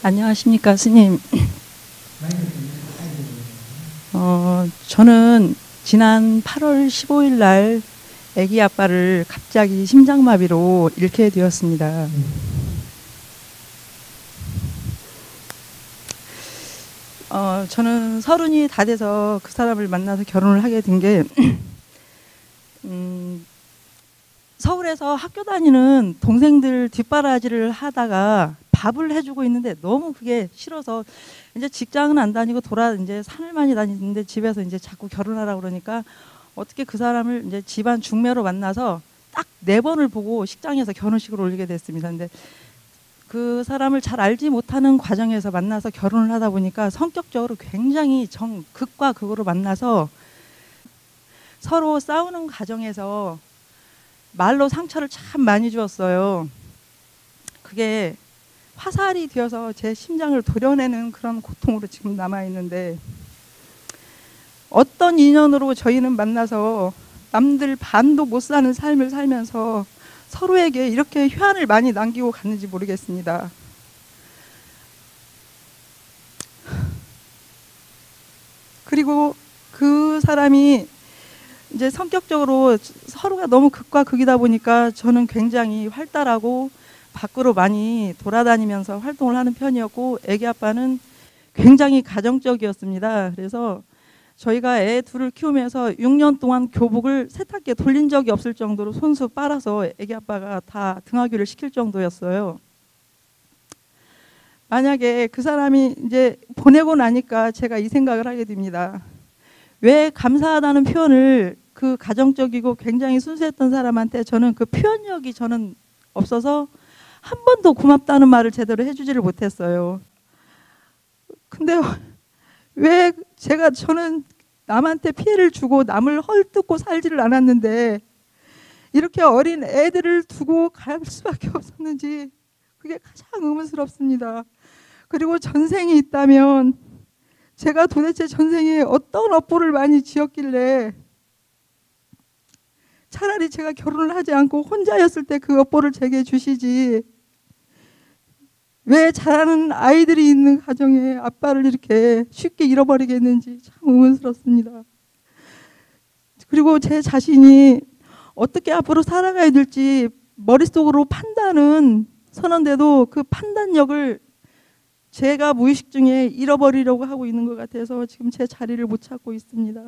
안녕하십니까, 스님. 저는 지난 8월 15일 날 아기 아빠를 갑자기 심장마비로 잃게 되었습니다. 저는 30이 다 돼서 그 사람을 만나서 결혼을 하게 된 게 서울에서 학교 다니는 동생들 뒷바라지를 하다가 밥을 해주고 있는데 너무 그게 싫어서 이제 직장은 안 다니고 이제 산을 많이 다니는데 집에서 이제 자꾸 결혼하라고 그러니까 어떻게 그 사람을 이제 집안 중매로 만나서 딱 4번을 보고 식장에서 결혼식을 올리게 됐습니다. 근데 그 사람을 잘 알지 못하는 과정에서 만나서 결혼을 하다 보니까 성격적으로 굉장히 극과 극으로 만나서 서로 싸우는 과정에서 말로 상처를 참 많이 주었어요. 그게 화살이 되어서 제 심장을 도려내는 그런 고통으로 지금 남아있는데, 어떤 인연으로 저희는 만나서 남들 반도 못 사는 삶을 살면서 서로에게 이렇게 휴한을 많이 남기고 갔는지 모르겠습니다. 그리고 그 사람이 이제 성격적으로 서로가 너무 극과 극이다 보니까 저는 굉장히 활달하고 밖으로 많이 돌아다니면서 활동을 하는 편이었고, 애기 아빠는 굉장히 가정적이었습니다. 그래서 저희가 애 둘을 키우면서 6년 동안 교복을 세탁기에 돌린 적이 없을 정도로 손수 빨아서 애기 아빠가 다 등하교를 시킬 정도였어요. 만약에 그 사람이 이제 보내고 나니까 제가 이 생각을 하게 됩니다. 왜 감사하다는 표현을 그 가정적이고 굉장히 순수했던 사람한테 저는 그 표현력이 저는 없어서 한 번도 고맙다는 말을 제대로 해주지를 못했어요. 근데 왜 저는 남한테 피해를 주고 남을 헐뜯고 살지를 않았는데 이렇게 어린 애들을 두고 갈 수밖에 없었는지 그게 가장 의문스럽습니다. 그리고 전생이 있다면 제가 도대체 전생에 어떤 업보를 많이 지었길래 차라리 제가 결혼을 하지 않고 혼자였을 때 그 업보를 제게 주시지, 왜 자라는 아이들이 있는 가정에 아빠를 이렇게 쉽게 잃어버리겠는지 참 의문스럽습니다. 그리고 제 자신이 어떻게 앞으로 살아가야 될지 머릿속으로 판단은 서는데도 그 판단력을 제가 무의식 중에 잃어버리려고 하고 있는 것 같아서 지금 제 자리를 못 찾고 있습니다.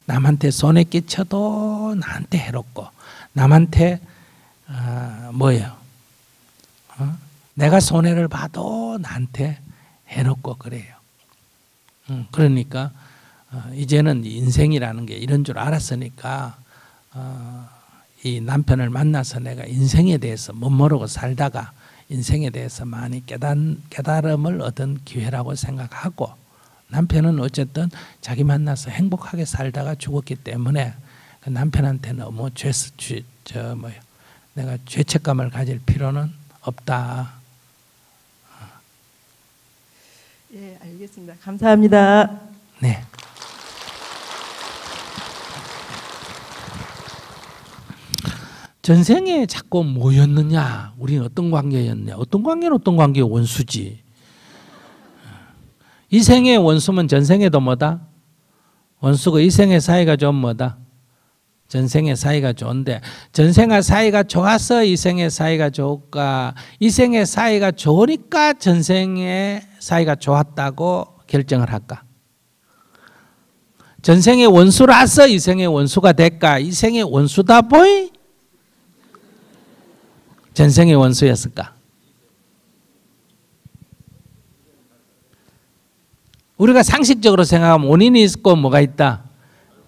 남한테 손에 끼쳐도 나한테 해롭고, 남한테 내가 손해를 봐도 나한테 해롭고 그래요. 그러니까 이제는 인생이라는 게 이런 줄 알았으니까 이 남편을 만나서 내가 인생에 대해서 못 모르고 살다가 인생에 대해서 많이 깨달음을 얻은 기회라고 생각하고, 남편은 어쨌든 자기 만나서 행복하게 살다가 죽었기 때문에 그 남편한테 너무 내가 죄책감을 가질 필요는 없다. 예, 알겠습니다. 감사합니다. 네. 전생에 자꾸 뭐였느냐, 우리는 어떤 관계였냐, 어떤 관계는 어떤 관계의 원수지. 이 생의 원수면 전생에도 뭐다? 원수고, 이 생의 사이가 좋으면 뭐다? 전생의 사이가 좋은데, 전생의 사이가 좋아서 이 생의 사이가 좋을까? 이 생의 사이가 좋으니까 전생의 사이가 좋았다고 결정을 할까? 전생의 원수라서 이 생의 원수가 될까? 이 생의 원수다 보이? 전생의 원수였을까? 우리가 상식적으로 생각하면 원인이 있고 뭐가 있다?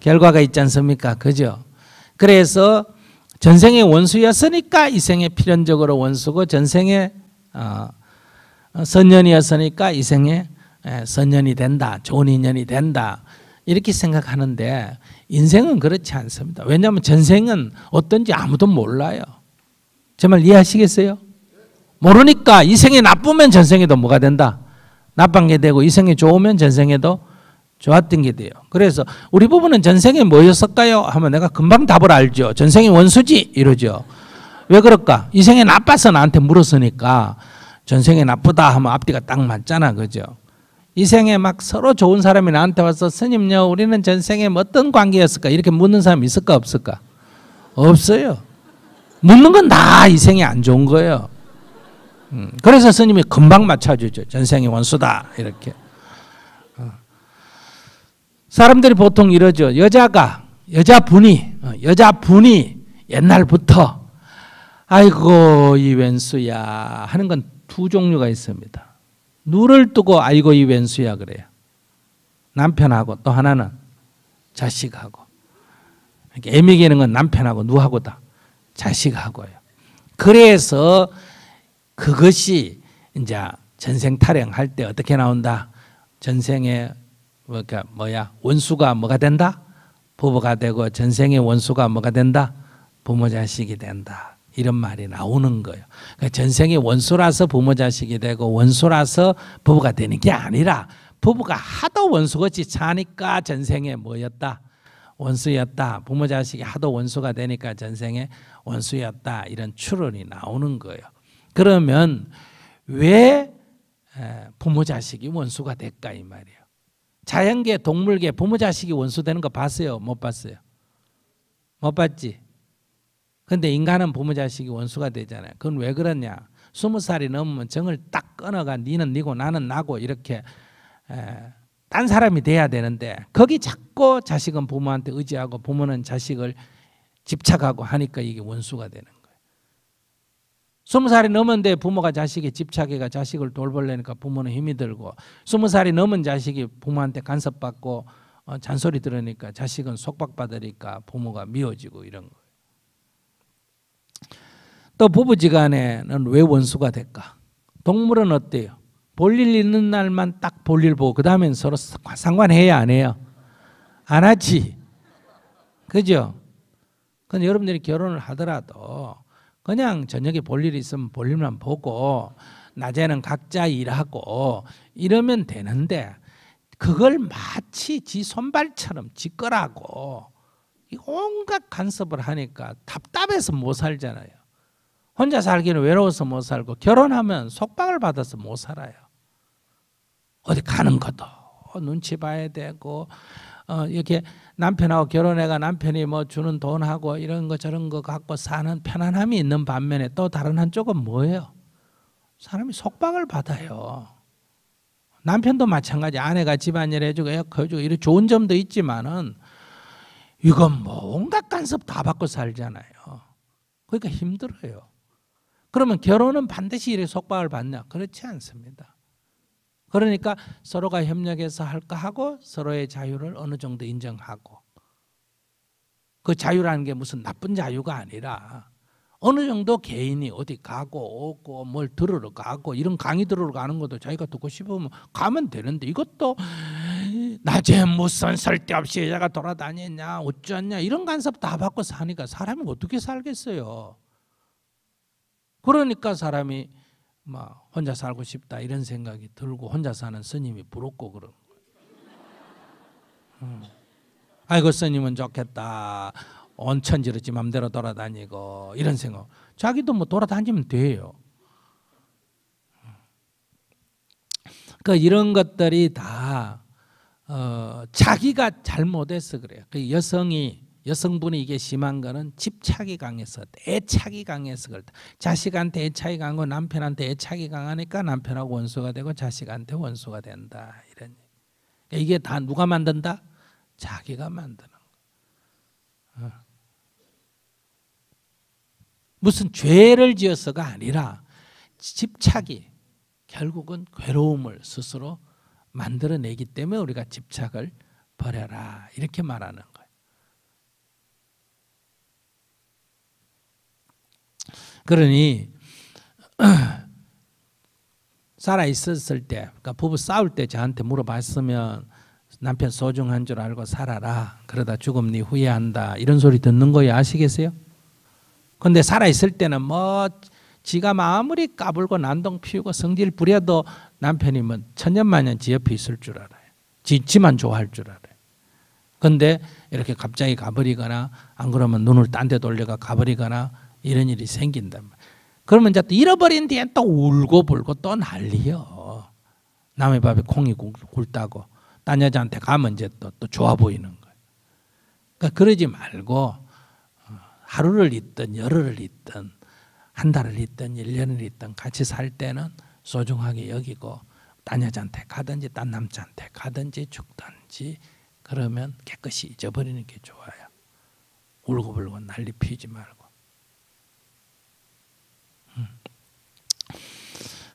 결과가 있지 않습니까? 그죠? 그래서 전생의 원수였으니까 이 생에 필연적으로 원수고, 전생에 선년이었으니까 이 생에 선년이 된다, 좋은 인연이 된다, 이렇게 생각하는데 인생은 그렇지 않습니다. 왜냐하면 전생은 어떤지 아무도 몰라요. 제 말 이해하시겠어요? 모르니까 이 생이 나쁘면 전생에도 뭐가 된다? 나쁜 게 되고, 이 생이 좋으면 전생에도 좋았던 게 돼요. 그래서 우리 부부는 전생에 뭐였을까요? 하면 내가 금방 답을 알죠. 전생이 원수지 이러죠. 왜 그럴까? 이 생에 나빠서 나한테 물었으니까 전생에 나쁘다 하면 앞뒤가 딱 맞잖아. 그죠? 이 생에 막 서로 좋은 사람이 나한테 와서 스님요 우리는 전생에 어떤 관계였을까 이렇게 묻는 사람 있을까 없을까? 없어요. 묻는 건 다 이 생에 안 좋은 거예요. 그래서 스님이 금방 맞춰주죠. 전생이 원수다 이렇게. 사람들이 보통 이러죠. 여자분이 옛날부터 아이고 이 웬수야 하는 건 두 종류가 있습니다. 눈을 뜨고 아이고 이 웬수야 그래요. 남편하고 또 하나는 자식하고. 애미게는 건 남편하고 누구하고다? 자식하고요. 그래서 그것이 이제 전생 탈영할 때 어떻게 나온다? 전생에 원수가 뭐가 된다? 부부가 되고 전생의 원수가 뭐가 된다? 부모 자식이 된다. 이런 말이 나오는 거예요. 그러니까 전생의 원수라서 부모 자식이 되고 원수라서 부부가 되는 게 아니라 부부가 하도 원수같이 사니까 전생에 뭐였다? 원수였다. 부모 자식이 하도 원수가 되니까 전생에 원수였다. 이런 추론이 나오는 거예요. 그러면 왜 부모 자식이 원수가 될까 이 말이에요. 자연계, 동물계 부모 자식이 원수 되는 거 봤어요? 못 봤어요? 못 봤지? 근데 인간은 부모 자식이 원수가 되잖아요. 그건 왜 그러냐? 20살이 넘으면 정을 딱 끊어가 니는 니고 나는 나고 이렇게 딴 사람이 돼야 되는데 거기 자꾸 자식은 부모한테 의지하고 부모는 자식을 집착하고 하니까 이게 원수가 되는 거예요. 20살이 넘었는데 부모가 자식에 집착해가 자식을 돌보려니까 부모는 힘이 들고 20살이 넘은 자식이 부모한테 간섭받고 잔소리 들으니까 자식은 속박받으니까 부모가 미워지고 이런 거예요. 또 부부지간에는 왜 원수가 될까? 동물은 어때요? 볼일 있는 날만 딱 볼일 보고 그 다음엔 서로 상관해야 안 해요? 안 하지. 그죠? 근데 여러분들이 결혼을 하더라도 그냥 저녁에 볼일 있으면 볼일만 보고 낮에는 각자 일하고 이러면 되는데 그걸 마치 지 손발처럼 지 거라고 온갖 간섭을 하니까 답답해서 못 살잖아요. 혼자 살기는 외로워서 못 살고 결혼하면 속박을 받아서 못 살아요. 어디 가는 것도 눈치 봐야 되고 이렇게 남편하고 결혼해가 남편이 뭐 주는 돈하고 이런 거 저런 거 갖고 사는 편안함이 있는 반면에 또 다른 한쪽은 뭐예요? 사람이 속박을 받아요. 남편도 마찬가지. 아내가 집안일 해주고 애 커주고 이런 좋은 점도 있지만은 이건 뭐 온갖 간섭 다 받고 살잖아요. 그러니까 힘들어요. 그러면 결혼은 반드시 이렇게 속박을 받냐? 그렇지 않습니다. 그러니까 서로가 협력해서 할까 하고 서로의 자유를 어느 정도 인정하고 그 자유라는 게 무슨 나쁜 자유가 아니라 어느 정도 개인이 어디 가고 오고 뭘 들으러 가고 이런 강의 들으러 가는 것도 자기가 듣고 싶으면 가면 되는데 이것도 낮에 무슨 쓸데없이 여자가 돌아다니냐 어쩌냐 이런 간섭 다 받고 사니까 사람이 어떻게 살겠어요. 그러니까 사람이 막 혼자 살고 싶다 이런 생각이 들고 혼자 사는 스님이 부럽고 그런 거예요. 아이고 스님은 좋겠다. 온 천지로 지 맘대로 돌아다니고 이런 생각. 자기도 뭐 돌아다니면 돼요. 그 이런 것들이 다 자기가 잘못해서 그래요. 그 여성분이 이게 심한 거는 집착이 강해서 애착이 강해서 그렇다. 자식한테 애착이 강하고 남편한테 애착이 강하니까 남편하고 원수가 되고 자식한테 원수가 된다. 이런 이게 다 누가 만든다? 자기가 만드는 거. 무슨 죄를 지어서가 아니라 집착이 결국은 괴로움을 스스로 만들어내기 때문에 우리가 집착을 버려라 이렇게 말하는 거예요. 그러니 살아 있었을 때, 그러니까 부부 싸울 때 저한테 물어봤으면 남편 소중한 줄 알고 살아라. 그러다 죽으면 네 후회한다. 이런 소리 듣는 거예요. 아시겠어요? 근데 살아 있을 때는 뭐 지가 아무리 까불고 난동 피우고 성질 부려도 남편이 뭐 천년만년 지 옆에 있을 줄 알아요. 지만 좋아할 줄 알아요. 근데 이렇게 갑자기 가버리거나 안 그러면 눈을 딴 데 돌려가 가버리거나 이런 일이 생긴단 말이에요. 그러면 이제 또 잃어버린 뒤에 또 울고 불고 또 난리요. 남의 밥에 콩이 굵다고 딴 여자한테 가면 이제 또 좋아 보이는 거예요. 그러니까 그러지 말고 하루를 있든 열흘을 있든 한 달을 있든 1년을 있든 같이 살 때는 소중하게 여기고 딴 여자한테 가든지 딴 남자한테 가든지 죽든지 그러면 깨끗이 잊어버리는 게 좋아요. 울고불고 난리 피우지 말고.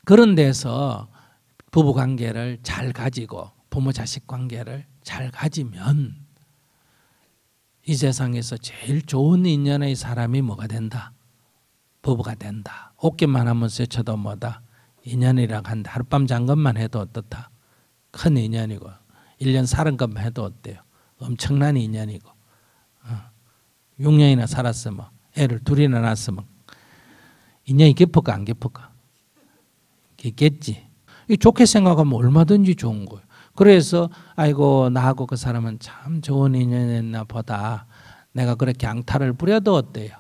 그런 데서 부부관계를 잘 가지고 부모-자식 관계를 잘 가지면 이 세상에서 제일 좋은 인연의 사람이 뭐가 된다? 부부가 된다. 옷깃만 한번 스쳐도 뭐다? 인연이라고 한데 하룻밤 잔 것만 해도 어떻다? 큰 인연이고 1년 살은 것만 해도 어때요? 엄청난 인연이고 6년이나 살았으면 애를 둘이나 낳았으면 인연이 깊을까 안 깊을까? 깊겠지. 좋게 생각하면 얼마든지 좋은 거예요. 그래서 아이고 나하고 그 사람은 참 좋은 인연이었나 보다. 내가 그렇게 앙탈을 부려도 어때요?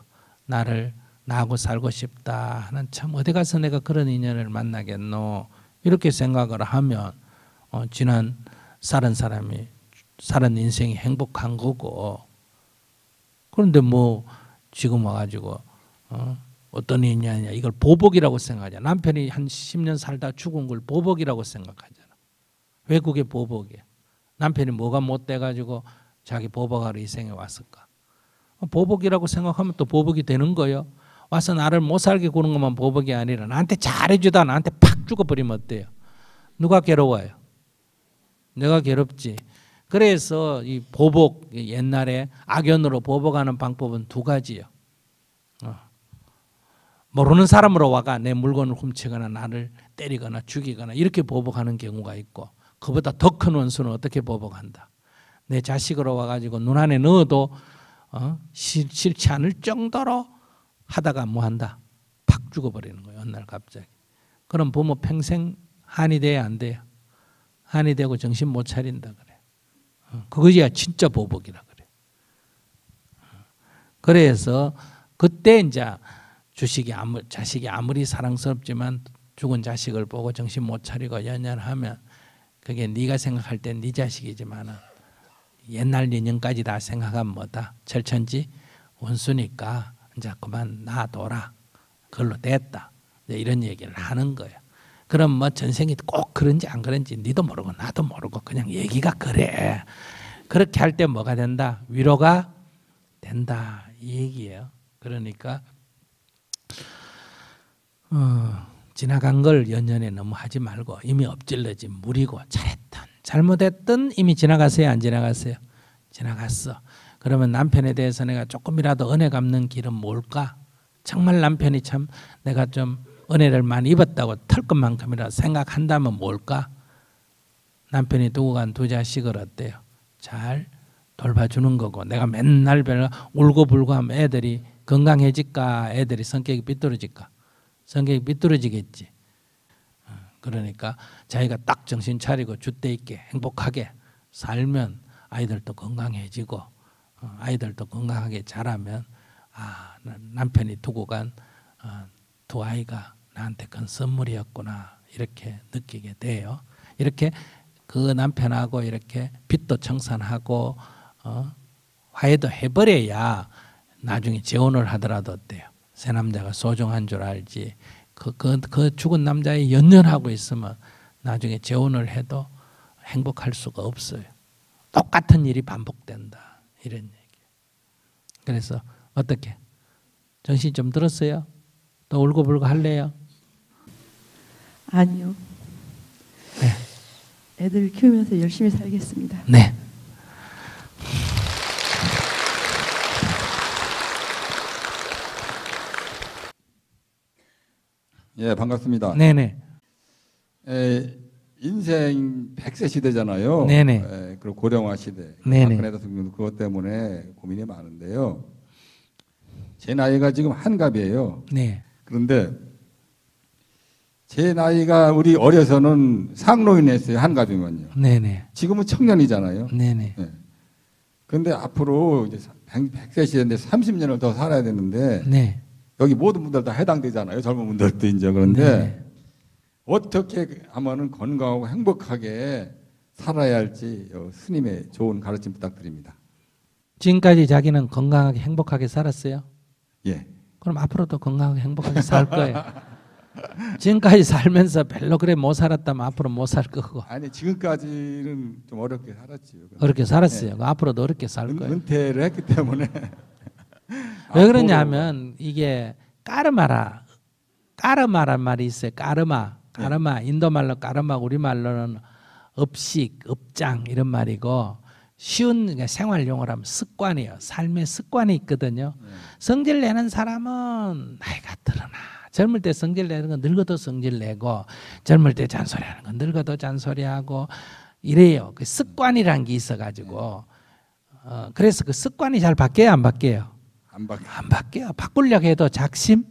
나하고 살고 싶다 하는 참 어디 가서 내가 그런 인연을 만나겠노 이렇게 생각을 하면 지난 살은 사람이 살은 인생이 행복한 거고. 그런데 뭐 지금 와가지고 어떤 인연이냐 이걸 보복이라고 생각하냐. 남편이 한 10년 살다 죽은 걸 보복이라고 생각하잖아. 왜 그게 보복이야? 남편이 뭐가 못돼가지고 자기 보복하러 이 생에 왔을까? 보복이라고 생각하면 또 보복이 되는 거예요. 와서 나를 못 살게 구는 것만 보복이 아니라 나한테 잘해주다 나한테 팍 죽어버리면 어때요? 누가 괴로워요? 내가 괴롭지. 그래서 이 보복, 옛날에 악연으로 보복하는 방법은 두 가지요. 모르는 사람으로 와가 내 물건을 훔치거나 나를 때리거나 죽이거나 이렇게 보복하는 경우가 있고, 그보다 더 큰 원수는 어떻게 보복한다? 내 자식으로 와가지고 눈 안에 넣어도 싫지 않을 정도로 하다가 뭐 한다? 팍 죽어버리는 거예요. 어느 날 갑자기. 그럼 부모 평생 한이 돼야 안 돼요? 한이 되고 정신 못 차린다 그래. 그것이야 진짜 보복이라 그래. 그래서 그때 이제 자식이 아무리 사랑스럽지만 죽은 자식을 보고 정신 못 차리고 연연하면 그게 네가 생각할 땐 네 자식이지만 옛날 인연까지 다 생각하면 뭐다? 철천지 원수니까 이제 그만 놔둬라. 그걸로 됐다. 이런 얘기를 하는 거예요. 그럼 뭐 전생이 꼭 그런지 안 그런지 니도 모르고 나도 모르고 그냥 얘기가 그래. 그렇게 할 때 뭐가 된다? 위로가 된다. 이 얘기예요. 그러니까 지나간 걸 연연해 너무 하지 말고 이미 엎질러진 물이고 잘했든 잘못했든 이미 지나갔어요? 안 지나갔어요? 지나갔어. 그러면 남편에 대해서 내가 조금이라도 은혜 갚는 길은 뭘까? 정말 남편이 참 내가 좀 은혜를 많이 입었다고 털 것만큼이라도 생각한다면 뭘까? 남편이 두고 간 두 자식을 어때요? 잘 돌봐주는 거고, 내가 맨날 울고불고 하면 애들이 건강해질까? 애들이 성격이 삐뚤어질까? 성격이 삐뚤어지겠지. 그러니까 자기가 딱 정신 차리고 줏대 있게 행복하게 살면 아이들도 건강해지고 아이들도 건강하게 자라면 남편이 두고 간 두 아이가 나한테 큰 선물이었구나 이렇게 느끼게 돼요. 이렇게 그 남편하고 이렇게 빚도 청산하고 화해도 해버려야 나중에 재혼을 하더라도 어때요? 새 남자가 소중한 줄 알지. 그 죽은 남자에 연연하고 있으면 나중에 재혼을 해도 행복할 수가 없어요. 똑같은 일이 반복된다. 이런 얘기. 그래서 어떻게? 정신 좀 들었어요? 또 울고불고 할래요? 아니요. 네. 애들 키우면서 열심히 살겠습니다. 네. 예, 반갑습니다. 네네. 인생 100세 시대잖아요. 네네. 그리고 고령화 시대. 네네. 박근혜 대통령도 그것 때문에 고민이 많은데요. 제 나이가 지금 한갑이에요. 네. 그런데 제 나이가 우리 어려서는 상노인이었어요. 한갑이면요. 네네. 지금은 청년이잖아요. 네네. 예. 그런데 앞으로 이제 100세 시대인데 30년을 더 살아야 되는데 네. 여기 모든 분들 다 해당되잖아요. 젊은 분들도 이제. 그런데 네. 어떻게 하면은 건강하고 행복하게 살아야 할지 스님의 좋은 가르침 부탁드립니다. 지금까지 자기는 건강하게 행복하게 살았어요? 예. 그럼 앞으로도 건강하게 행복하게 살 거예요. 지금까지 살면서 별로 그래 못 살았다면 앞으로 못 살 거고. 아니 지금까지는 좀 어렵게 살았지요. 어렵게 살았어요. 네. 앞으로도 어렵게 살 거예요. 은퇴를 했기 때문에. 왜 그러냐면 이게 까르마란 말이 있어요. 까르마. 인도 말로 까르마, 우리 말로는 업식, 업장 이런 말이고 쉬운 그러니까 생활 용어로 하면 습관이에요. 삶의 습관이 있거든요. 성질 내는 사람은 나이가 들으나 젊을 때 성질 내는 건 늙어도 성질 내고 젊을 때 잔소리하는 건 늙어도 잔소리하고 이래요. 그 습관이라는 게 있어가지고 그래서 그 습관이 잘 바뀌어요, 안 바뀌어요? 안 바뀌어요. 바꾸려고 해도 작심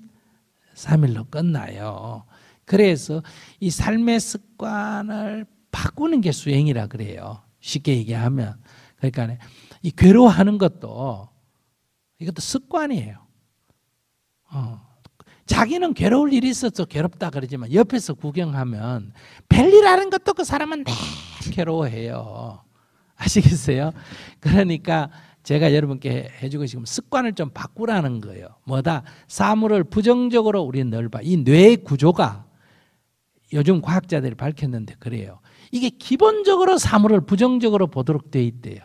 3일로 끝나요. 그래서 이 삶의 습관을 바꾸는 게 수행이라 그래요. 쉽게 얘기하면. 그러니까 이 괴로워하는 것도 이것도 습관이에요. 자기는 괴로울 일이 있어서 괴롭다 그러지만 옆에서 구경하면 별일하는 것도 그 사람은 늘 괴로워해요. 아시겠어요? 그러니까 제가 여러분께 해주고 싶은 습관을 좀 바꾸라는 거예요. 뭐다? 사물을 부정적으로 우리는 늘 봐. 이 뇌의 구조가 요즘 과학자들이 밝혔는데 그래요. 이게 기본적으로 사물을 부정적으로 보도록 돼 있대요.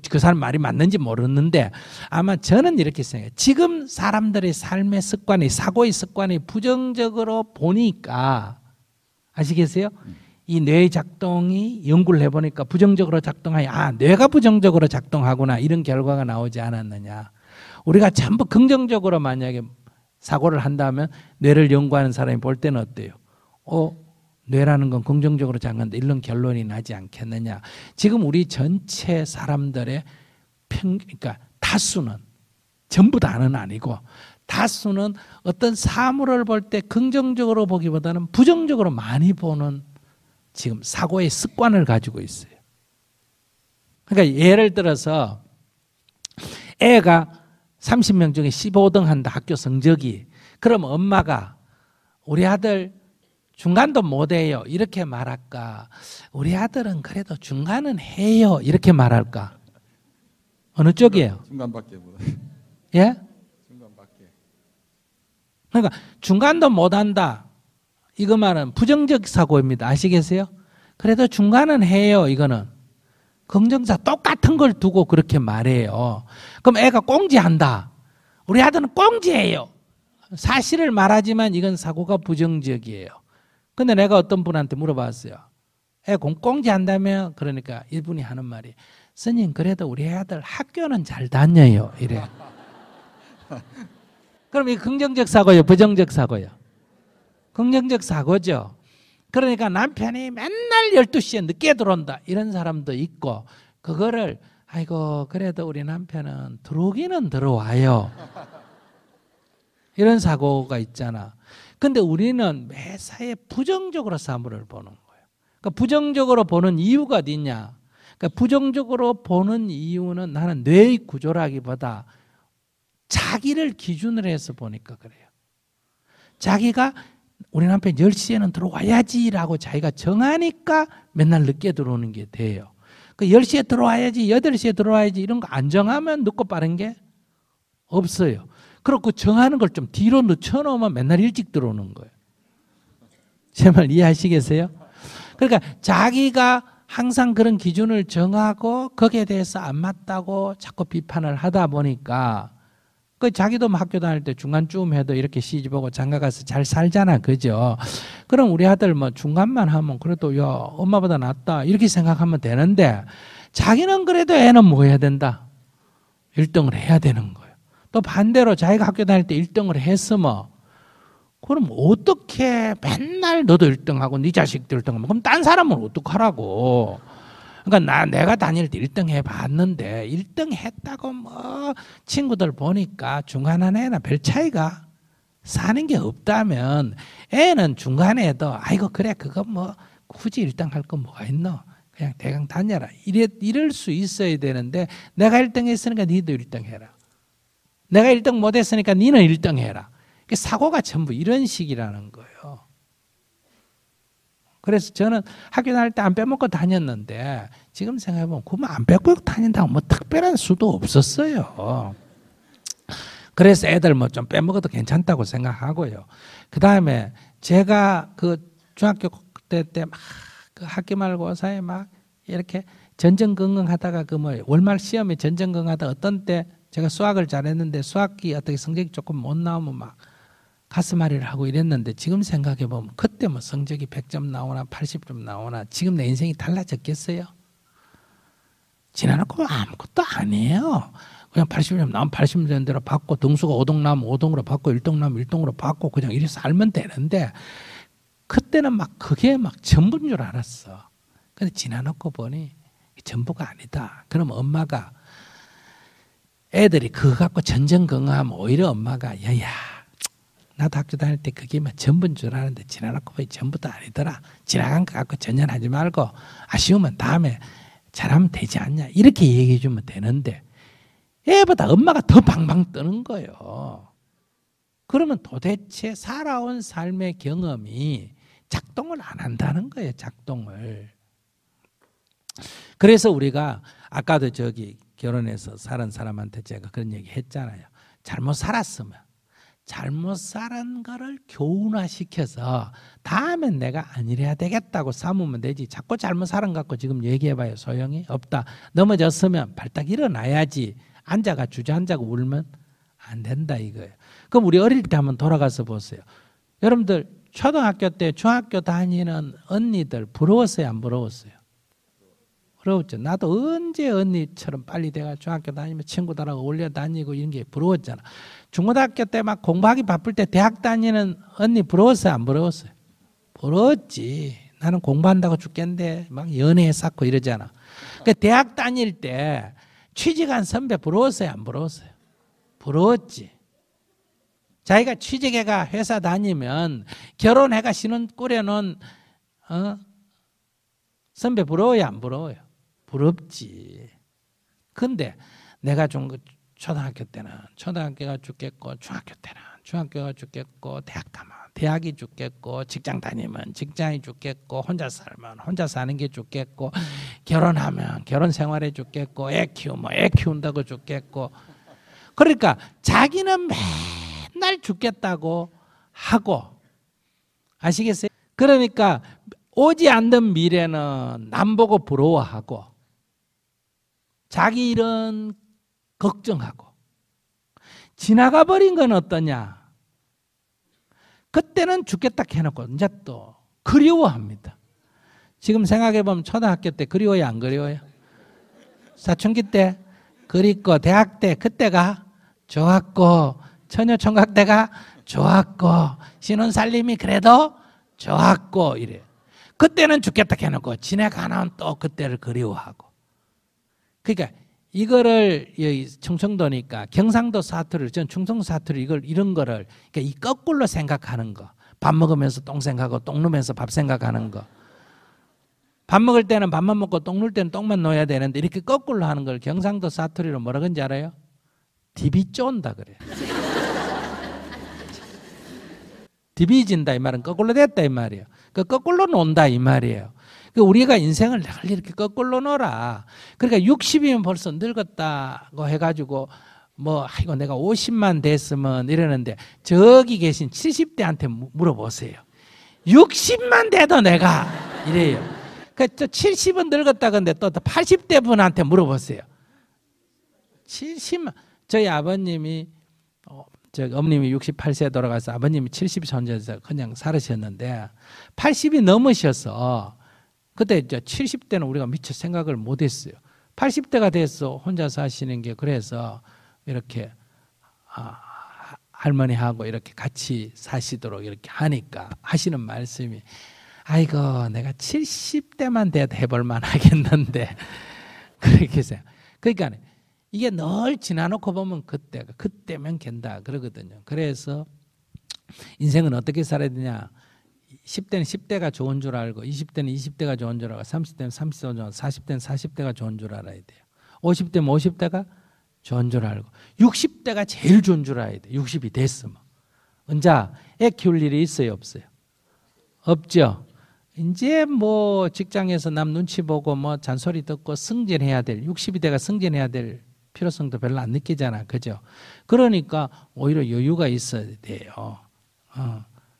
그 사람 말이 맞는지 모르는데 아마 저는 이렇게 생각해요. 지금 사람들의 삶의 습관이 사고의 습관이 부정적으로 보니까 아시겠어요? 이 뇌의 작동이 연구를 해보니까 부정적으로 작동하니 뇌가 부정적으로 작동하구나 이런 결과가 나오지 않았느냐. 우리가 전부 긍정적으로 만약에 사고를 한다면 뇌를 연구하는 사람이 볼 때는 어때요? 뇌라는 건 긍정적으로 작용한다 이런 결론이 나지 않겠느냐. 지금 우리 전체 사람들의 그러니까 다수는 전부 다는 아니고 다수는 어떤 사물을 볼 때 긍정적으로 보기보다는 부정적으로 많이 보는 지금 사고의 습관을 가지고 있어요. 그러니까 예를 들어서 애가 30명 중에 15등 한다 학교 성적이. 그럼 엄마가 우리 아들 중간도 못해요 이렇게 말할까? 우리 아들은 그래도 중간은 해요 이렇게 말할까? 어느 쪽이에요? 중간밖에 못. 예? 중간밖에. 그러니까 중간도 못한다. 이거 말은 부정적 사고입니다. 아시겠어요? 그래도 중간은 해요. 이거는 긍정사 똑같은 걸 두고 그렇게 말해요. 그럼 애가 꽁지한다. 우리 아들은 꽁지예요. 사실을 말하지만 이건 사고가 부정적이에요. 근데 내가 어떤 분한테 물어봤어요. 애 꽁지한다며? 그러니까 이분이 하는 말이 스님 그래도 우리 아들 학교는 잘 다녀요. 이래. 그럼 이 긍정적 사고예요? 부정적 사고예요? 긍정적 사고죠. 그러니까 남편이 맨날 12시에 늦게 들어온다 이런 사람도 있고 그거를 아이고 그래도 우리 남편은 들어오기는 들어와요. 이런 사고가 있잖아. 근데 우리는 매사에 부정적으로 사물을 보는 거예요. 그러니까 부정적으로 보는 이유가 어디냐. 그러니까 부정적으로 보는 이유는 나는 뇌의 구조라기보다 자기를 기준으로 해서 보니까 그래요. 자기가 우리 남편 10시에는 들어와야지라고 자기가 정하니까 맨날 늦게 들어오는 게 돼요. 그 10시에 들어와야지 8시에 들어와야지 이런 거 안 정하면 늦고 빠른 게 없어요. 그렇고 정하는 걸 좀 뒤로 늦춰놓으면 맨날 일찍 들어오는 거예요. 제 말 이해하시겠어요? 그러니까 자기가 항상 그런 기준을 정하고 거기에 대해서 안 맞다고 자꾸 비판을 하다 보니까 그 자기도 학교 다닐 때 중간쯤 해도 이렇게 시집오고 장가가서 잘 살잖아. 그죠? 그럼 우리 아들 뭐 중간만 하면 그래도 야 엄마보다 낫다 이렇게 생각하면 되는데 자기는 그래도 애는 뭐 해야 된다? 1등을 해야 되는 거예요. 또 반대로 자기가 학교 다닐 때 1등을 했으면 그럼 어떻게 맨날 너도 1등하고 네 자식도 1등하면 그럼 딴 사람은 어떡하라고. 그러니까 내가 다닐 때 1등 해봤는데 1등 했다고 뭐 친구들 보니까 중간한 애나 별 차이가 사는 게 없다면 애는 중간에도 아이고 그래 그거 뭐 굳이 1등 할 거 뭐가 있노 그냥 대강 다녀라 이럴 수 있어야 되는데 내가 1등 했으니까 니도 1등 해라 내가 1등 못했으니까 니는 1등 해라. 사고가 전부 이런 식이라는 거예요. 그래서 저는 학교 다닐 때 안 빼먹고 다녔는데 지금 생각해보면 그러면 안 빼먹고 다닌다고 뭐 특별한 수도 없었어요. 그래서 애들 뭐 좀 빼먹어도 괜찮다고 생각하고요. 그 다음에 제가 그 중학교 때 막 그 학기 말고사에 막 이렇게 전전긍긍하다가 그 뭐 월말 시험에 전전긍긍하다 어떤 때 제가 수학을 잘했는데 수학기 어떻게 성적이 조금 못 나오면 막 가슴앓이를 하고 이랬는데 지금 생각해 보면 그때 뭐 성적이 100점 나오나 80점 나오나 지금 내 인생이 달라졌겠어요? 지나놓고 아무것도 아니에요. 그냥 80점 나오면 80점 대로 받고 등수가 5등 나오면 5등으로 받고 1등 나오면 1등으로 받고 그냥 이렇게 살면 되는데 그때는 막 그게 막 전부인 줄 알았어. 근데 지나놓고 보니 전부가 아니다. 그럼 엄마가 애들이 그거 갖고 전전긍긍하면 오히려 엄마가 야야 나도 학교 다닐 때 그게 막 전부인 줄 알았는데 지나놓고 보니 전부도 아니더라. 지나간 거 갖고 전전하지 말고 아쉬우면 다음에 잘하면 되지 않냐. 이렇게 얘기해 주면 되는데 애보다 엄마가 더 방방 뜨는 거예요. 그러면 도대체 살아온 삶의 경험이 작동을 안 한다는 거예요. 작동을. 그래서 우리가 아까도 저기 결혼해서 살은 사람한테 제가 그런 얘기 했잖아요. 잘못 살았으면 잘못 살은 거를 교훈화시켜서 다음엔 내가 안 이래야 되겠다고 삼으면 되지. 자꾸 잘못 살은 거 갖고 지금 얘기해봐요. 소용이 없다. 넘어졌으면 발딱 일어나야지. 앉아가 주저앉아가 울면 안 된다 이거예요. 그럼 우리 어릴 때 한번 돌아가서 보세요. 여러분들 초등학교 때 중학교 다니는 언니들 부러웠어요? 안 부러웠어요? 부러웠죠. 나도 언제 언니처럼 빨리 내가 중학교 다니면 친구들하고 어울려 다니고 이런 게 부러웠잖아. 중고등학교 때 막 공부하기 바쁠 때 대학 다니는 언니 부러웠어요? 안 부러웠어요? 부러웠지. 나는 공부한다고 죽겠는데 막 연애 쌓고 이러잖아. 그 대학 다닐 때 취직한 선배 부러웠어요? 안 부러웠어요? 부러웠지. 자기가 취직해가 회사 다니면 결혼해가 신혼 꾸려놓은 선배 부러워요? 안 부러워요? 부럽지. 근데 내가 초등학교 때는 초등학교가 죽겠고 중학교 때는 중학교가 죽겠고 대학 가면 대학이 죽겠고 직장 다니면 직장이 죽겠고 혼자 살면 혼자 사는 게 죽겠고 결혼하면 결혼 생활에 죽겠고 애 키우면 애 키운다고 죽겠고 그러니까 자기는 맨날 죽겠다고 하고 아시겠어요? 그러니까 오지 않는 미래는 남 보고 부러워하고 자기 일은 걱정하고 지나가 버린 건 어떠냐? 그때는 죽겠다 해놓고 이제 또 그리워합니다. 지금 생각해보면 초등학교 때 그리워요? 안 그리워요? 사춘기 때 그립고 대학 때 그때가 좋았고 처녀총각 때가 좋았고 신혼살림이 그래도 좋았고 이래. 그때는 죽겠다 해놓고 지나가는 또 그때를 그리워하고. 그러니까 이거를 충청도니까 경상도 사투리를 전 충청도 사투리 이런 거를 그러니까 이 거꾸로 생각하는 거. 밥 먹으면서 똥 생각하고 똥 누면서 밥 생각하는 거. 밥 먹을 때는 밥만 먹고 똥 눌 때는 똥만 놓아야 되는데 이렇게 거꾸로 하는 걸 경상도 사투리로 뭐라 그런지 알아요? 디비 쫀다 그래. 디비진다 이 말은 거꾸로 됐다 이 말이에요. 그 거꾸로 논다 이 말이에요. 그 우리가 인생을 늘 이렇게 거꾸로 놀아. 그러니까 60이면 벌써 늙었다고 해가지고 뭐 아이고 내가 50만 됐으면 이러는데 저기 계신 70대한테 물어보세요. 60만 돼도 내가 이래요. 그 70은 늙었다 근데 또 80대 분한테 물어보세요. 70만. 저희 아버님이 어머님이 68세 돌아가서 아버님이 70이 손자에서 그냥 살으셨는데 80이 넘으셔서 그때 이제 70대는 우리가 미처 생각을 못했어요. 80대가 돼서 혼자 사시는 게 그래서 이렇게 할머니하고 이렇게 같이 사시도록 이렇게 하니까 하시는 말씀이 아이고 내가 70대만 돼도 해볼만 하겠는데 그렇게 생각. 그러니까 이게 늘 지나놓고 보면 그때면 된다 그러거든요. 그래서 인생은 어떻게 살아야 되냐. 10대는 10대가 좋은 줄 알고 20대는 20대가 좋은 줄 알고 30대는 30대가 좋은 줄 알고 40대는 40대가 좋은 줄 알아야 돼요. 50대면 50대가 좋은 줄 알고 60대가 제일 좋은 줄 알아야 돼. 60이 됐으면. 언제 애 키울 일이 있어요, 없어요? 없죠. 이제 뭐 직장에서 남 눈치 보고 뭐 잔소리 듣고 승진해야 될 60이 돼가 승진해야 될 필요성도 별로 안 느끼잖아, 그죠? 그러니까 오히려 여유가 있어야 돼요.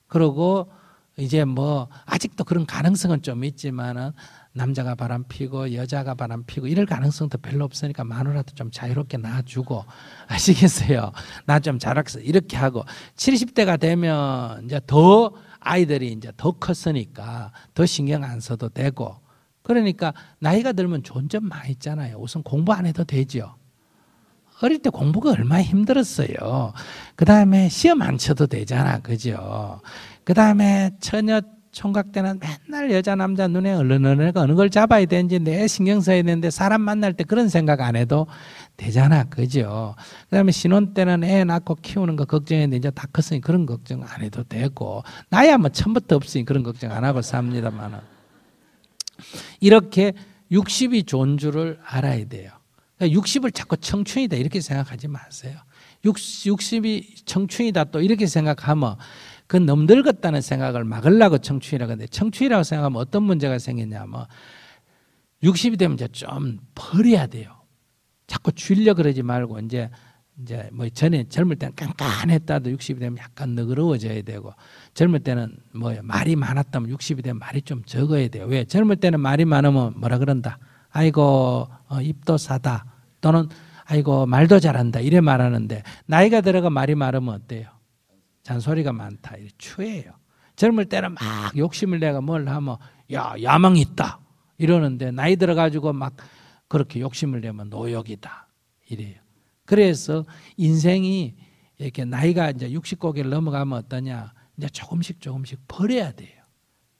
그리고 이제 뭐 아직도 그런 가능성은 좀 있지만은 남자가 바람피고 여자가 바람피고 이럴 가능성도 별로 없으니까 마누라도 좀 자유롭게 놔주고, 아시겠어요? 나 좀 자락서 이렇게 하고 70대가 되면 이제 더 아이들이 이제 더 컸으니까 더 신경 안 써도 되고, 그러니까 나이가 들면 좋은 점 많이 있잖아요. 우선 공부 안 해도 되죠. 어릴 때 공부가 얼마나 힘들었어요. 그 다음에 시험 안 쳐도 되잖아, 그죠? 그 다음에 처녀 총각 때는 맨날 여자 남자 눈에 얼른얼른 어느 걸 잡아야 되는지 내 신경 써야 되는데 사람 만날 때 그런 생각 안 해도 되잖아, 그죠? 그 다음에 신혼 때는 애 낳고 키우는 거 걱정했는데 이제 다 컸으니 그런 걱정 안 해도 되고, 나야 뭐 처음부터 없으니 그런 걱정 안 하고 삽니다만은, 이렇게 60이 좋은 줄을 알아야 돼요. 그러니까 60을 자꾸 청춘이다 이렇게 생각하지 마세요. 60이 청춘이다 또 이렇게 생각하면 그건 너무 늙었다는 생각을 막으려고 청춘이라고 하는데, 청춘이라고 생각하면 어떤 문제가 생기냐면 60이 되면 이제 좀 버려야 돼요. 자꾸 줄려 그러지 말고 이제 뭐 전에 젊을 때는 깐깐했다도 60이 되면 약간 너그러워져야 되고, 젊을 때는 뭐 말이 많았다면 60이 되면 말이 좀 적어야 돼요. 왜? 젊을 때는 말이 많으면 뭐라 그런다? 아이고 입도 사다, 또는 아이고 말도 잘한다 이래 말하는데, 나이가 들어가 말이 많으면 어때요? 잔소리가 많다 이래 추해요. 젊을 때는 막 욕심을 내가 뭘 하면 야 야망 있다 이러는데, 나이 들어가지고 막 그렇게 욕심을 내면 노욕이다 이래요. 그래서 인생이 이렇게 나이가 이제 60고개를 넘어가면 어떠냐, 이제 조금씩 버려야 돼요.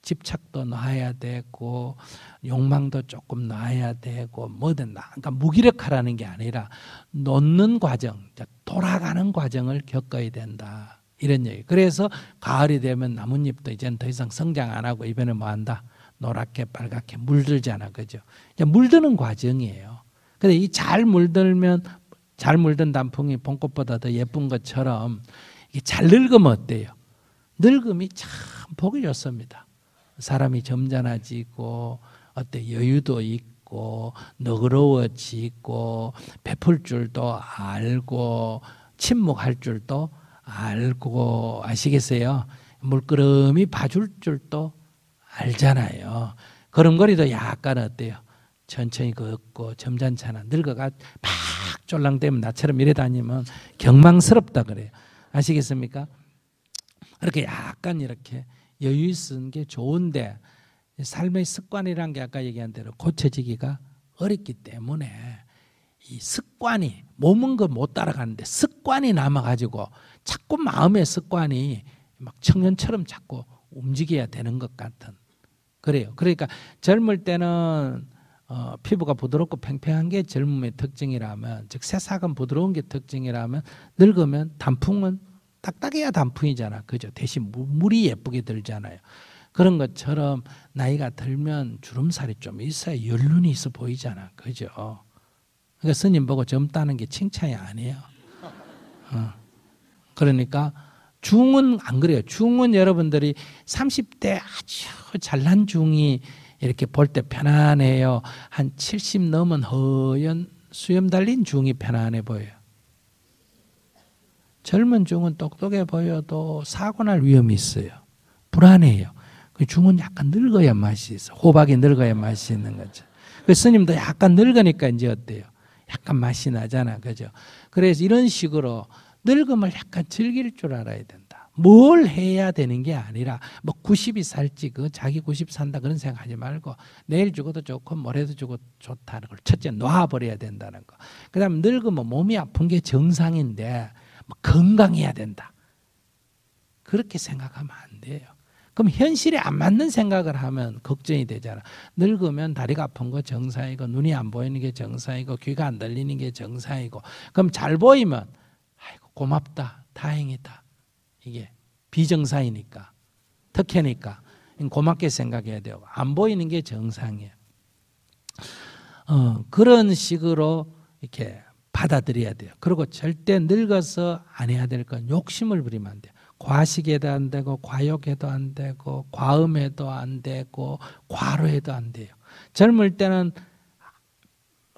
집착도 놔야 되고 욕망도 조금 놔야 되고 뭐든 그러니까 무기력하라는 게 아니라 놓는 과정, 돌아가는 과정을 겪어야 된다 이런 얘기. 그래서 가을이 되면 나뭇잎도 이제는 더 이상 성장 안 하고 이번에 뭐 한다? 노랗게 빨갛게 물들잖아, 그죠? 물드는 과정이에요. 근데 이 잘 물든 단풍이 봄꽃보다 더 예쁜 것처럼 이게 잘 늙으면 어때요? 늙음이 참 보기 좋습니다. 사람이 점잖아지고 어때 여유도 있고 너그러워지고 베풀 줄도 알고 침묵할 줄도 알고, 아시겠어요? 물끄러미 봐줄 줄도 알잖아요. 걸음걸이도 약간 어때요? 천천히 걷고 점잖잖아. 늙어가 막 쫄랑대면 나처럼 이래 다니면 경망스럽다 그래요. 아시겠습니까? 그렇게 약간 이렇게 여유 있는 게 좋은데, 삶의 습관이란 게 아까 얘기한 대로 고쳐지기가 어렵기 때문에 이 습관이, 몸은 그 못 따라가는데 습관이 남아가지고 자꾸 마음의 습관이 막 청년처럼 자꾸 움직여야 되는 것 같은, 그래요. 그러니까 젊을 때는 피부가 부드럽고 팽팽한 게 젊음의 특징이라면, 즉 새싹은 부드러운 게 특징이라면, 늙으면 단풍은 딱딱해야 단풍이잖아, 그죠? 대신 물이 예쁘게 들잖아요. 그런 것처럼 나이가 들면 주름살이 좀 있어야 연륜이 있어 보이잖아, 그죠? 그러니까 스님 보고 젊다는 게 칭찬이 아니에요. 그러니까 중은 안 그래요. 중은 여러분들이 30대 아주 잘난 중이 이렇게 볼 때 편안해요. 한 70 넘은 허연 수염 달린 중이 편안해 보여요. 젊은 중은 똑똑해 보여도 사고 날 위험이 있어요. 불안해요. 그 중은 약간 늙어야 맛이 있어. 호박이 늙어야 맛이 있는 거죠. 그 스님도 약간 늙으니까 이제 어때요? 약간 맛이 나잖아, 그죠? 그래서 이런 식으로 늙음을 약간 즐길 줄 알아야 된다. 뭘 해야 되는 게 아니라 뭐 90이 살지 그 자기 90 산다 그런 생각하지 말고, 내일 죽어도 좋고 모레도 죽어도 좋다는 걸 첫째 놔버려야 된다는 거. 그 다음에 늙으면 몸이 아픈 게 정상인데 건강해야 된다. 그렇게 생각하면 안 돼요. 그럼 현실에 안 맞는 생각을 하면 걱정이 되잖아. 늙으면 다리가 아픈 거 정상이고, 눈이 안 보이는 게 정상이고, 귀가 안 들리는 게 정상이고, 그럼 잘 보이면 아이고 고맙다, 다행이다. 이게 비정상이니까, 특혜니까 고맙게 생각해야 돼요. 안 보이는 게 정상이에요. 그런 식으로 이렇게 받아들여야 돼요. 그리고 절대 늙어서 안 해야 될 건 욕심을 부리면 안 돼요. 과식해도 안 되고 과욕해도 안 되고 과음해도 안 되고 과로해도 안 돼요. 젊을 때는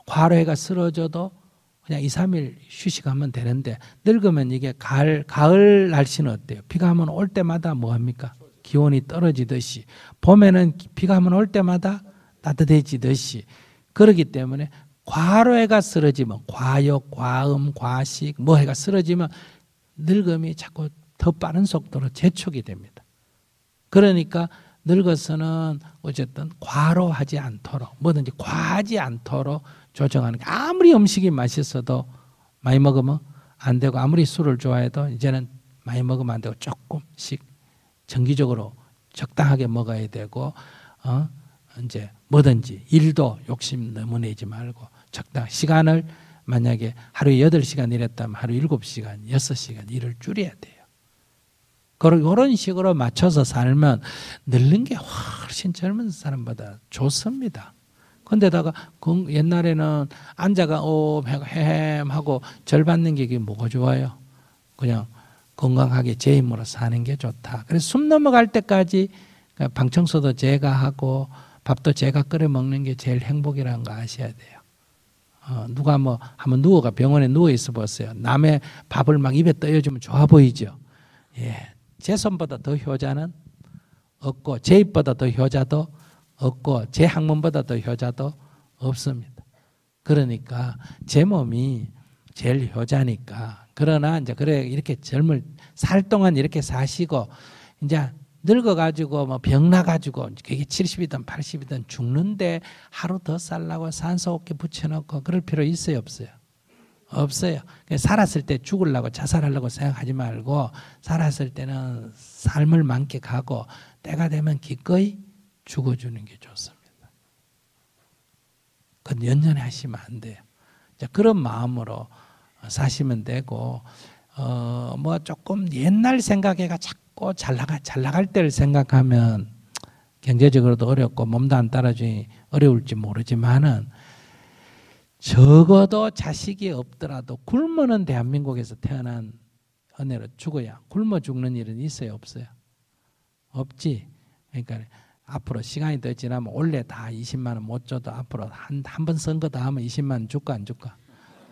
과로해가 쓰러져도 그냥 2, 3일 휴식하면 되는데 늙으면 이게 가을 날씨는 어때요? 비가 한번 올 때마다 뭐합니까? 기온이 떨어지듯이 봄에는 비가 한번 올 때마다 따뜻해지듯이 그렇기 때문에 과로해가 쓰러지면 과욕, 과음, 과식 뭐해가 쓰러지면 늙음이 자꾸 더 빠른 속도로 재촉이 됩니다. 그러니까 늙어서는 어쨌든 과로하지 않도록 뭐든지 과하지 않도록 조정하는 게 아무리 음식이 맛있어도 많이 먹으면 안 되고 아무리 술을 좋아해도 이제는 많이 먹으면 안 되고 조금씩 정기적으로 적당하게 먹어야 되고 이제 뭐든지 일도 욕심 너무 내지 말고 적당 시간을 만약에 하루에 8시간 일했다면 하루 7시간, 6시간 일을 줄여야 돼요. 그리고 이런 식으로 맞춰서 살면 늙는 게 훨씬 젊은 사람보다 좋습니다. 근데다가 옛날에는 앉아가 헤헴하고 절 받는 게 이게 뭐가 좋아요? 그냥 건강하게 제 힘으로 사는 게 좋다. 그래서 숨 넘어갈 때까지 방청소도 제가 하고 밥도 제가 끓여 먹는 게 제일 행복이라는 거 아셔야 돼요. 누가 뭐 한번 병원에 누워 있어 보세요. 남의 밥을 막 입에 떠여주면 좋아 보이죠. 예, 제 손보다 더 효자는 없고 제 입보다 더 효자도 없고 제 학문보다 더 효자도 없습니다. 그러니까 제 몸이 제일 효자니까. 그러나 이제 그래 이렇게 살 동안 이렇게 사시고 이제 늙어가지고 뭐 병 나가지고 그게 70이든 80이든 죽는데 하루 더 살라고 산소호흡기 붙여놓고 그럴 필요 있어요 없어요? 없어요. 살았을 때 죽으려고 자살하려고 생각하지 말고 살았을 때는 삶을 만끽하고 때가 되면 기꺼이 죽어주는 게 좋습니다. 그건 연연해 하시면 안 돼요. 그런 마음으로 사시면 되고 뭐 조금 옛날 생각해가 자꾸 잘 나갈 때를 생각하면 경제적으로도 어렵고 몸도 안 따라주니 어려울지 모르지만은 적어도 자식이 없더라도 굶어는 대한민국에서 태어난 은혜로 죽어야 굶어 죽는 일은 있어요 없어요? 없지. 그러니까 앞으로 시간이 더 지나면 원래 다 20만 원 못 줘도 앞으로 한 번 선거 다 하면 20만 원 줄까 안 줄까?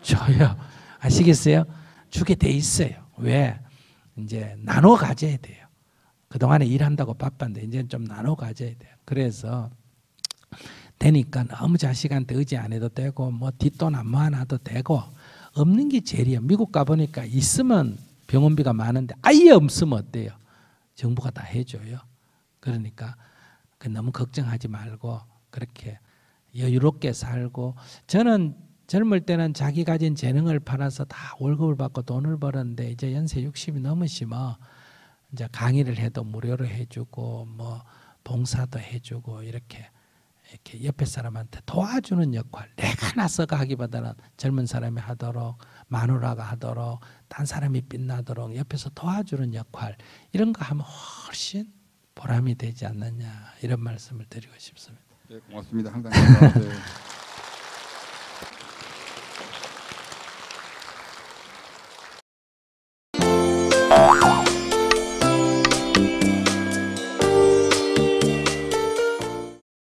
줘요. 아시겠어요? 주게 돼 있어요. 왜? 이제 나눠 가져야 돼요. 그동안에 일한다고 바빴는데 이제는 좀 나눠 가져야 돼요. 그래서 되니까 너무 자식한테 의지 안 해도 되고 뭐 뒷돈 안 모아놔도 되고 없는 게 제일이에요. 미국 가보니까 있으면 병원비가 많은데 아예 없으면 어때요? 정부가 다 해줘요. 그러니까 너무 걱정하지 말고 그렇게 여유롭게 살고 저는 젊을 때는 자기 가진 재능을 팔아서 다 월급을 받고 돈을 벌었는데 이제 연세 60이 넘으시면 이제 강의를 해도 무료로 해주고 뭐 봉사도 해주고 이렇게 옆에 사람한테 도와주는 역할 내가 나서가 하기보다는 젊은 사람이 하도록 마누라가 하도록 딴 사람이 빛나도록 옆에서 도와주는 역할 이런 거 하면 훨씬 보람이 되지 않느냐 이런 말씀을 드리고 싶습니다. 네, 고맙습니다. 항상 감사합니다.